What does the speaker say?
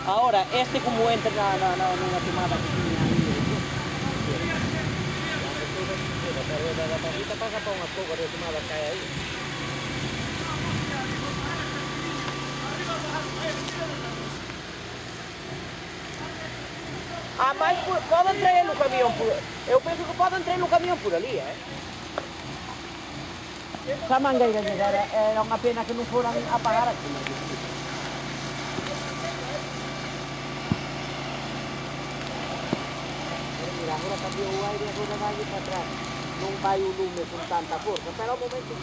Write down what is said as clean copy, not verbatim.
Ahora, este como entra numa tomada que tinha aí. Pero a pasita pasa para unhas poucas de tomada que hai aí. Ah, mas pode entrar no camión por... Eu penso que pode entrar no camión por ali, Esa mangueira era unha pena que non foran a pagar aquí. Mira, agora cambiou o aire, agora vai para atrás. Non vai o lume con tanta forza, pero ao momento...